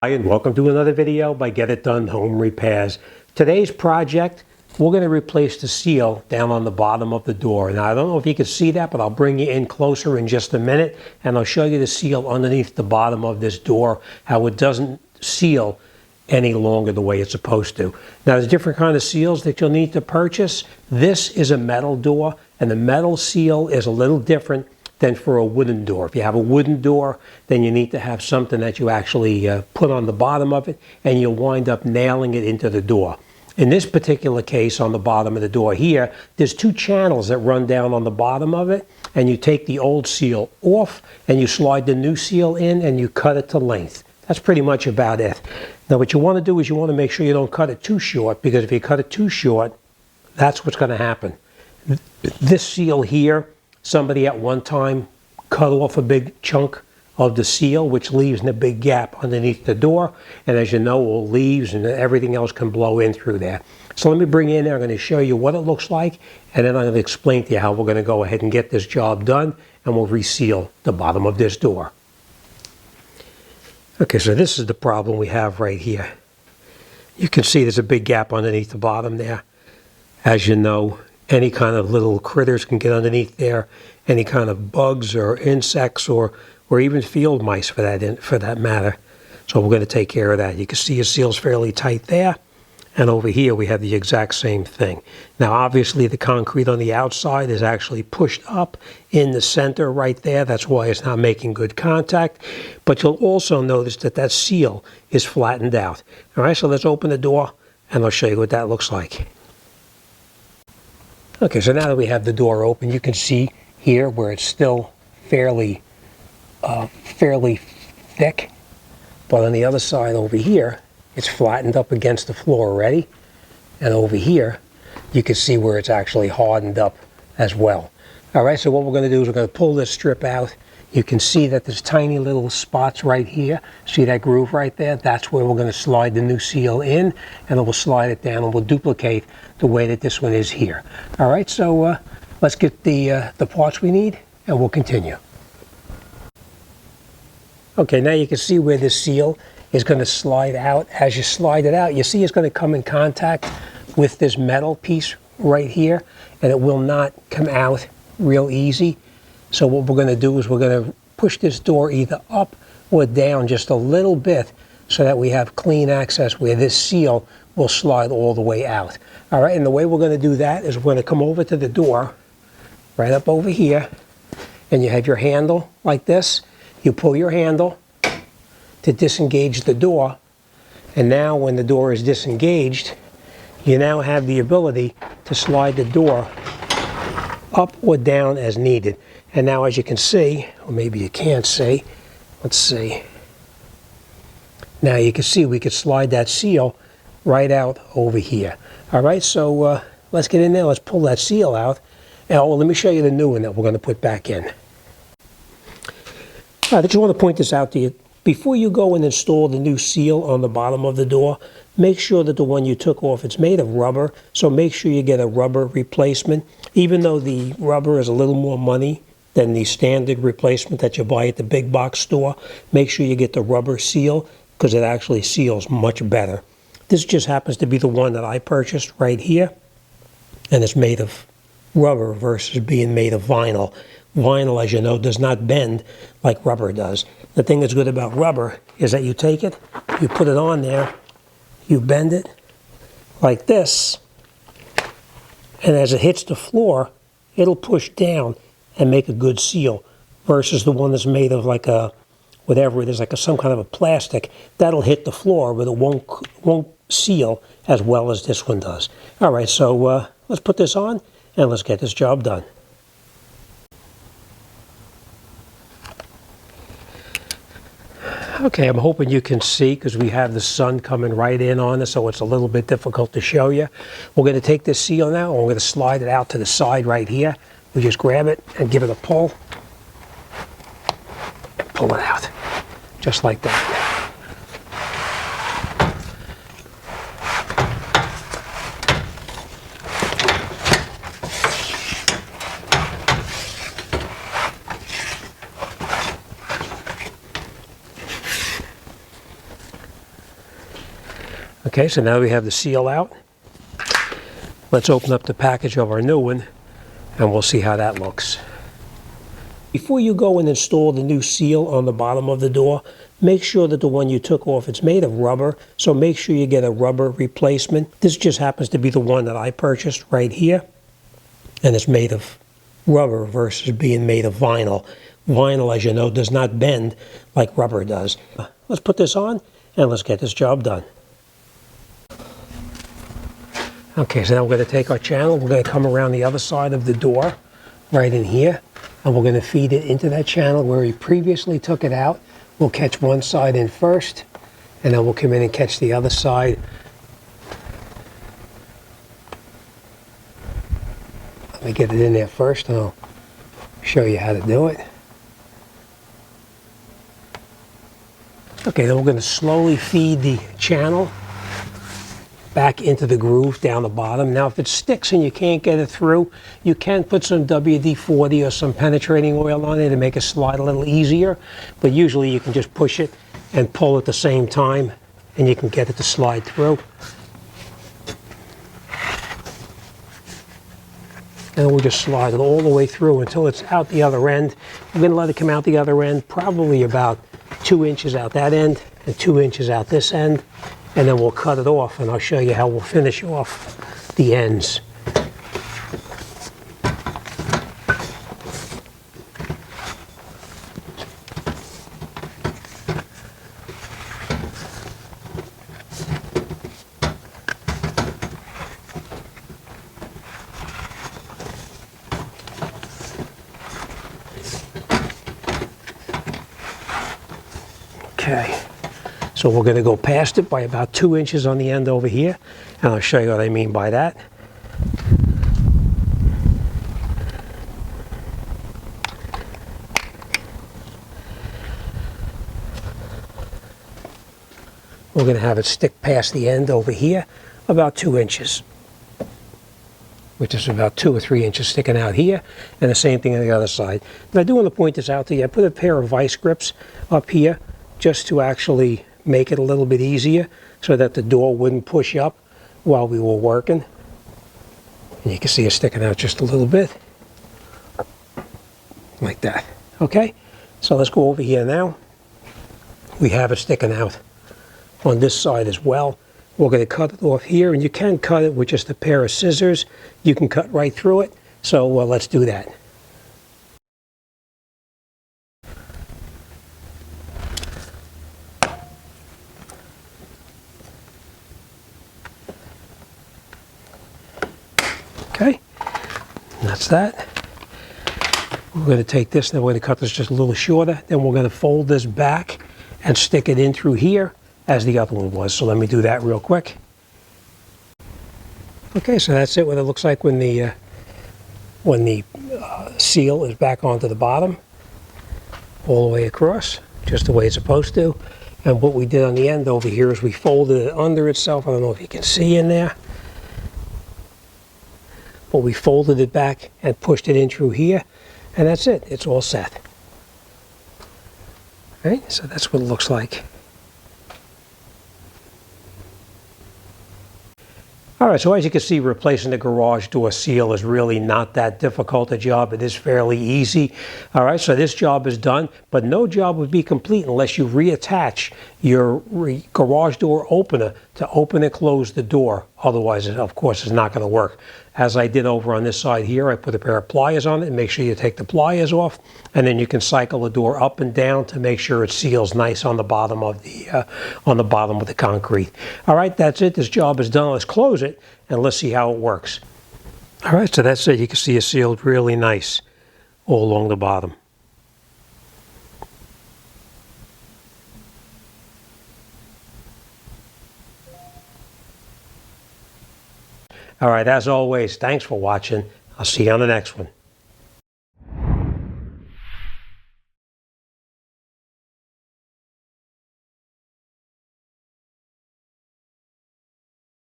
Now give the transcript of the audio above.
Hi, and welcome to another video by Get It Done Home Repairs. Today's project, we're going to replace the seal down on the bottom of the door. Now, I don't know if you can see that, but I'll bring you in closer in just a minute, and I'll show you the seal underneath the bottom of this door, how it doesn't seal any longer the way it's supposed to. Now, there's different kind of seals that you'll need to purchase. This is a metal door, and the metal seal is a little different than for a wooden door. If you have a wooden door, then you need to have something that you actually put on the bottom of it, and you'll wind up nailing it into the door. In this particular case, on the bottom of the door here, there's two channels that run down on the bottom of it, and you take the old seal off, and you slide the new seal in, and you cut it to length. That's pretty much about it. Now, what you want to do is you want to make sure you don't cut it too short, because if you cut it too short, that's what's going to happen. This seal here, somebody at one time cut off a big chunk of the seal, which leaves a big gap underneath the door. And as you know, all leaves and everything else can blow in through there. So let me bring you in there. I'm going to show you what it looks like, and then I'm going to explain to you how we're going to go ahead and get this job done, and we'll reseal the bottom of this door. Okay, so this is the problem we have right here. You can see there's a big gap underneath the bottom there. As you know, any kind of little critters can get underneath there, any kind of bugs or insects or even field mice for that matter. So we're going to take care of that. You can see your seal's fairly tight there, and over here we have the exact same thing. Now obviously the concrete on the outside is actually pushed up in the center right there. That's why it's not making good contact. But you'll also notice that that seal is flattened out. All right, so let's open the door and I'll show you what that looks like. Okay, so now that we have the door open, you can see here where it's still fairly thick, but on the other side over here, it's flattened up against the floor already, and over here, you can see where it's actually hardened up as well. All right, so what we're going to do is we're going to pull this strip out. You can see that there's tiny little spots right here. See that groove right there? That's where we're going to slide the new seal in, and then we'll slide it down and we'll duplicate the way that this one is here. All right, so let's get the parts we need and we'll continue. Okay, now you can see where this seal is going to slide out. As you slide it out, you see it's going to come in contact with this metal piece right here, and it will not come out real easy. So what we're going to do is we're going to push this door either up or down just a little bit so that we have clean access where this seal will slide all the way out. All right, and the way we're going to do that is we're going to come over to the door, right up over here, and you have your handle like this. You pull your handle to disengage the door, and now when the door is disengaged, you now have the ability to slide the door up or down as needed. And now as you can see, or maybe you can't see, let's see. Now you can see we could slide that seal right out over here. All right, so let's get in there, let's pull that seal out. And well, let me show you the new one that we're going to put back in. All right, I just want to point this out to you. Before you go and install the new seal on the bottom of the door, make sure that the one you took off, it's made of rubber, so make sure you get a rubber replacement. Even though the rubber is a little more money than the standard replacement that you buy at the big box store, make sure you get the rubber seal because it actually seals much better. This just happens to be the one that I purchased right here, and it's made of rubber versus being made of vinyl. Vinyl, as you know, does not bend like rubber does. The thing that's good about rubber is that you take it, you put it on there, you bend it like this, and as it hits the floor, it'll push down and make a good seal, versus the one that's made of like a, whatever it is, like some kind of a plastic, that'll hit the floor, but it won't seal as well as this one does. All right, so let's put this on and let's get this job done. Okay, I'm hoping you can see because we have the sun coming right in on us, so it's a little bit difficult to show you. We're going to take this seal now and we're going to slide it out to the side right here. We just grab it and give it a pull. And pull it out, just like that. Okay, so now we have the seal out. Let's open up the package of our new one and we'll see how that looks. Before you go and install the new seal on the bottom of the door, make sure that the one you took off, it's made of rubber, so make sure you get a rubber replacement. This just happens to be the one that I purchased right here, and it's made of rubber versus being made of vinyl. Vinyl, as you know, does not bend like rubber does. Let's put this on and let's get this job done. Okay, so now we're going to take our channel, we're going to come around the other side of the door, right in here, and we're going to feed it into that channel where we previously took it out. We'll catch one side in first, and then we'll come in and catch the other side. Let me get it in there first, and I'll show you how to do it. Okay, then we're going to slowly feed the channel back into the groove down the bottom. Now if it sticks and you can't get it through, you can put some WD-40 or some penetrating oil on it to make it slide a little easier, but usually you can just push it and pull at the same time and you can get it to slide through. And we'll just slide it all the way through until it's out the other end. We're going to let it come out the other end, probably about 2 inches out that end and 2 inches out this end. And then we'll cut it off, and I'll show you how we'll finish off the ends. Okay. So we're going to go past it by about 2 inches on the end over here, and I'll show you what I mean by that. We're going to have it stick past the end over here about 2 inches, which is about 2 or 3 inches sticking out here, and the same thing on the other side. And I do want to point this out to you. I put a pair of vice grips up here just to actually make it a little bit easier so that the door wouldn't push up while we were working. And you can see it sticking out just a little bit, like that. Okay, so let's go over here now. We have it sticking out on this side as well. We're going to cut it off here, and you can cut it with just a pair of scissors. You can cut right through it, so let's do that. Okay, and that's that. We're going to take this, and we're going to cut this just a little shorter. Then we're going to fold this back and stick it in through here as the other one was. So let me do that real quick. Okay, so that's it, what it looks like when the seal is back onto the bottom, all the way across, just the way it's supposed to. And what we did on the end over here is we folded it under itself. I don't know if you can see in there, but we folded it back and pushed it in through here, and that's it. It's all set. Right, so that's what it looks like. All right, so as you can see, replacing the garage door seal is really not that difficult a job. It is fairly easy. All right, so this job is done, but no job would be complete unless you reattach your garage door opener to open and close the door. Otherwise, it, of course, is not going to work. As I did over on this side here, I put a pair of pliers on it, and make sure you take the pliers off, and then you can cycle the door up and down to make sure it seals nice on the bottom of the concrete. All right, that's it. This job is done. Let's close it and let's see how it works. All right, so that's it. You can see it sealed really nice all along the bottom. All right, as always, thanks for watching. I'll see you on the next one.